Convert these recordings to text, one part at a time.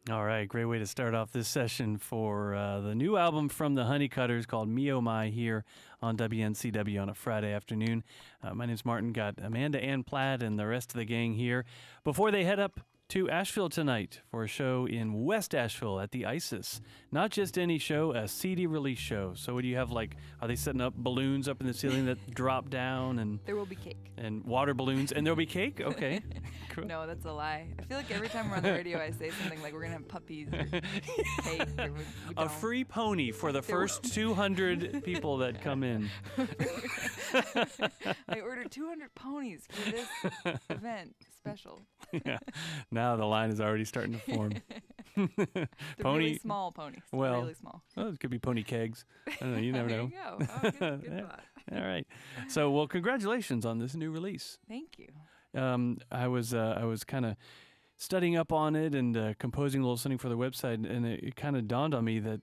All right, great way to start off this session for the new album from the Honeycutters called Me Oh My here on WNCW on a Friday afternoon. My name's Martin, got Amanda Ann Platt and the rest of the gang here before they head up to Asheville tonight for a show in West Asheville at the ISIS. Not just any show, a CD release show. So what do you have, like, are they setting up balloons up in the ceiling that drop down? And there will be cake. And water balloons, and there'll be cake? Okay. Cool. No, that's a lie. I feel like every time we're on the radio I say something like we're going to have puppies or cake. Or we a free pony for the first 200 people that come in. I ordered 200 ponies for this event special. Yeah. Now the line is already starting to form. Really small ponies. Well, really small. Well, it could be pony kegs. I don't know. You never know. There you go. Oh, good thought. All right. So, well, congratulations on this new release. Thank you. I was kind of studying up on it and composing a little something for the website, and it kind of dawned on me that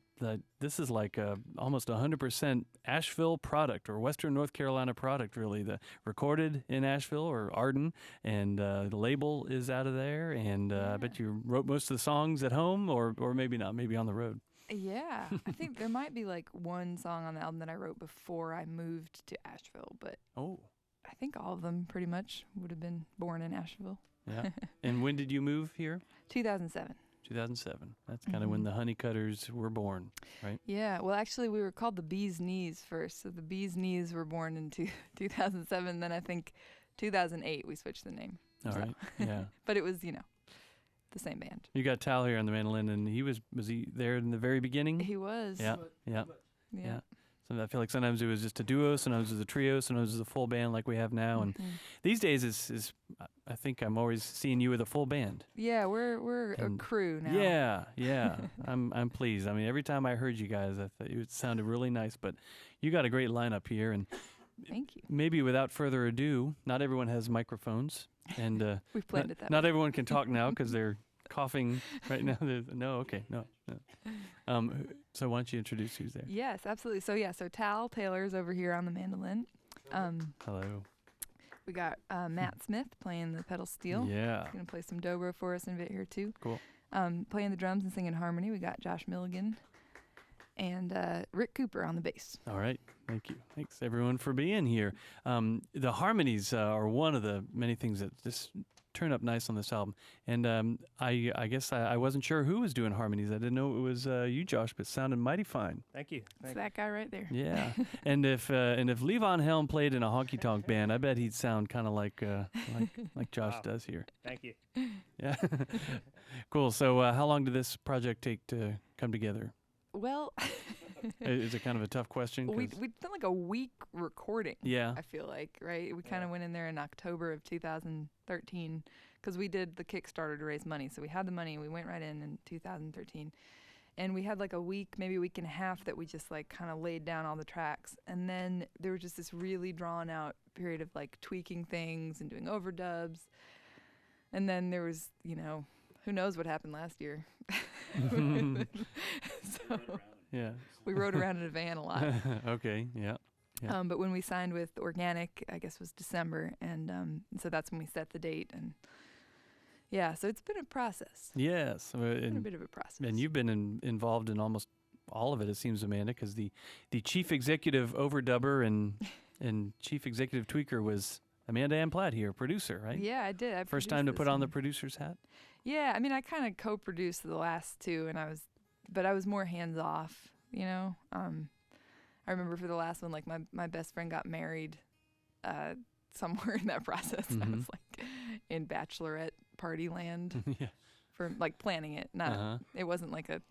this is like almost 100% Asheville product or Western North Carolina product, really. The recorded in Asheville or Arden, and the label is out of there. And I bet you wrote most of the songs at home, or maybe not, maybe on the road. Yeah, I think there might be like one song on the album that I wrote before I moved to Asheville, but I think all of them pretty much would have been born in Asheville. Yeah. And when did you move here? 2007. 2007. That's kind of when the Honeycutters were born, right? Yeah. Well, actually, we were called the Bee's Knees first. So the Bee's Knees were born in 2007. Then I think 2008 we switched the name. All right. Yeah. But it was, the same band. You got Tal here on the mandolin, and was he there in the very beginning? He was. Yeah. So I feel like sometimes it was just a duo, sometimes it was a trio, sometimes it was a full band like we have now. And these days is I think I'm always seeing you with a full band. Yeah, we're a crew now. Yeah. I'm pleased. I mean, every time I heard you guys, I thought it sounded really nice. But you got a great lineup here, and thank you. Maybe without further ado, not everyone has microphones, and we've planned it that not way. everyone can talk now because they're coughing right now. No. So why don't you introduce who's there? Yes, absolutely. So Tal Taylor's over here on the mandolin. Hello. We got Matt Smith playing the pedal steel. Yeah. He's going to play some dobro for us in a bit here too. Cool. Playing the drums and singing harmony, we got Josh Milligan and Rick Cooper on the bass. All right. Thank you. Thanks, everyone, for being here. The harmonies are one of the many things that just turn up nice on this album. And I guess I wasn't sure who was doing harmonies. I didn't know it was you, Josh, but it sounded mighty fine. Thank you. It's that guy right there. Yeah. And if Levon Helm played in a honky tonk band, I bet he'd sound kind of like Josh does here. Thank you. Yeah. Cool. So how long did this project take to come together? Well, is it kind of a tough question? We'd done like a week recording. Yeah. I feel like, right? We kind of went in there in October of 2013 because we did the Kickstarter to raise money. So we had the money and we went right in 2013. And we had like a week, maybe a week and a half that we just like kind of laid down all the tracks. And then there was just this really drawn out period of like tweaking things and doing overdubs. And then there was, who knows what happened last year. So yeah, we rode around in a van a lot. Okay, yeah. But when we signed with Organic, I guess was December, and so that's when we set the date. And yeah, so it's been a process. Yes, it's been a bit of a process. And you've been involved in almost all of it, it seems, Amanda, because the chief executive overdubber and chief executive tweaker was Amanda Ann Platt here, producer, right? Yeah, I did. First time to put on the producer's hat? Yeah, I mean, I kind of co-produced the last two, and I was more hands-off, I remember for the last one, like my best friend got married somewhere in that process. And I was like in bachelorette party land for like planning it. It wasn't like a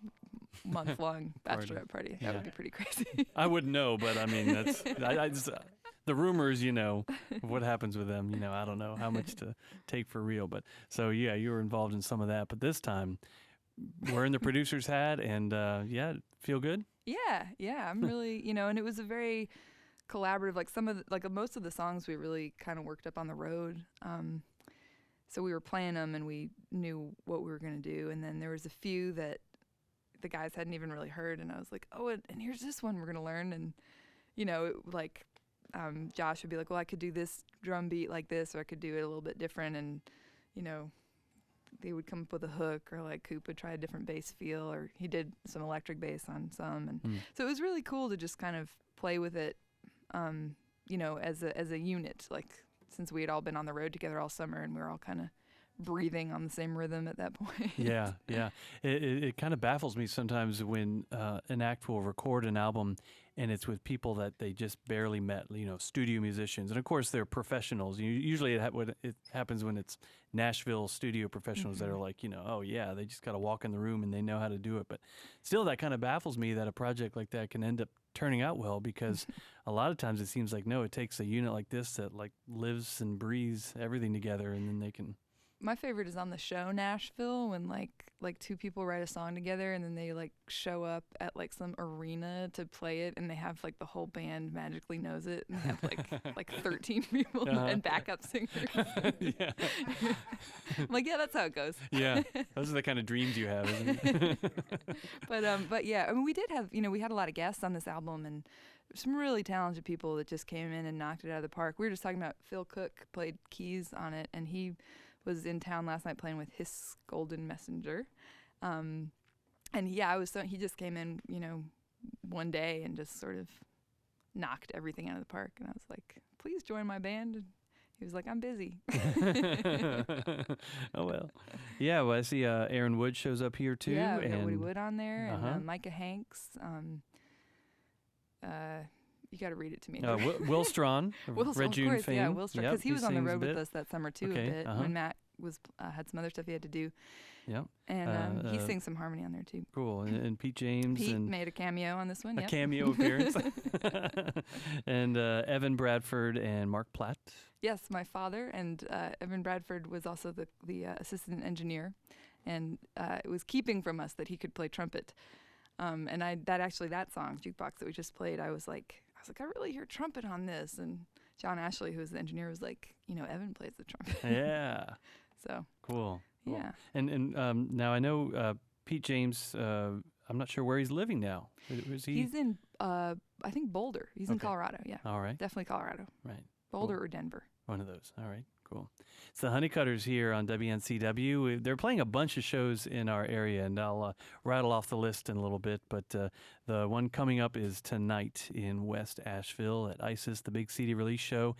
month-long bachelorette party. That would be pretty crazy. I wouldn't know, but I mean, that's the rumors, of what happens with them. I don't know how much to take for real. But so, yeah, you were involved in some of that. But this time, wearing the producer's hat and, feel good? Yeah. I'm really, and it was a very collaborative, like most of the songs we really kind of worked up on the road. So we were playing them and we knew what we were going to do. And then there was a few that the guys hadn't even really heard. And I was like, oh, and here's this one we're going to learn. And, Josh would be like, well, I could do this drum beat like this, or I could do it a little bit different. And, they would come up with a hook, or like Coop would try a different bass feel, or he did some electric bass on some, and so it was really cool to just kind of play with it, you know, as a unit. Like, since we had all been on the road together all summer, and we were all kind of breathing on the same rhythm at that point. Yeah. It kind of baffles me sometimes when an act will record an album and it's with people that they just barely met, you know, studio musicians. And of course, they're professionals. Usually it happens when it's Nashville studio professionals that are like, you know, oh yeah, they just got to walk in the room and they know how to do it. But still, that kind of baffles me that a project like that can end up turning out well, because a lot of times it seems like, no, it takes a unit like this that like lives and breathes everything together, and then they can... My favorite is on the show Nashville, when like two people write a song together and then they like show up at like some arena to play it, and they have like the whole band magically knows it, and they have like 13 people and backup singers. Yeah. I'm like, yeah, that's how it goes. Yeah, those are the kind of dreams you have, isn't it? But yeah, I mean, we did have, you know, we had a lot of guests on this album, and some really talented people that just came in and knocked it out of the park. We were just talking about Phil Cook played keys on it, and he was in town last night playing with his Golden Messenger. And yeah, he just came in, you know, one day and just sort of knocked everything out of the park. And I was like, please join my band. And he was like, I'm busy. Oh, well. Yeah, well, I see Aaron Wood shows up here too. Yeah, we and got Woody Wood on there, and Micah Hanks. You got to read it to me. Will Strawn, Red June course, fame. Yeah, Will Strawn, because he was on the road with us that summer too, Okay, a bit, when Matt was had some other stuff he had to do. Yeah, and he sings some harmony on there too. Cool. And Pete James. Pete and made a cameo on this one. A cameo appearance. And Evan Bradford and Mark Platt. Yes, my father, and Evan Bradford was also the assistant engineer, and it was keeping from us that he could play trumpet. And that song Jukebox that we just played, I was like, I really hear trumpet on this. And John Ashley, who was the engineer, was like, you know, Evan plays the trumpet. Yeah. So cool. Yeah. And now I know Pete James. I'm not sure where he's living now. Is he? He's in I think Boulder. He's in Colorado. Yeah. All right. Definitely Colorado. Right. Boulder or Denver. One of those. All right. Cool. It's the Honeycutters here on WNCW. They're playing a bunch of shows in our area, and I'll rattle off the list in a little bit. But the one coming up is tonight in West Asheville at ISIS, the big CD release show.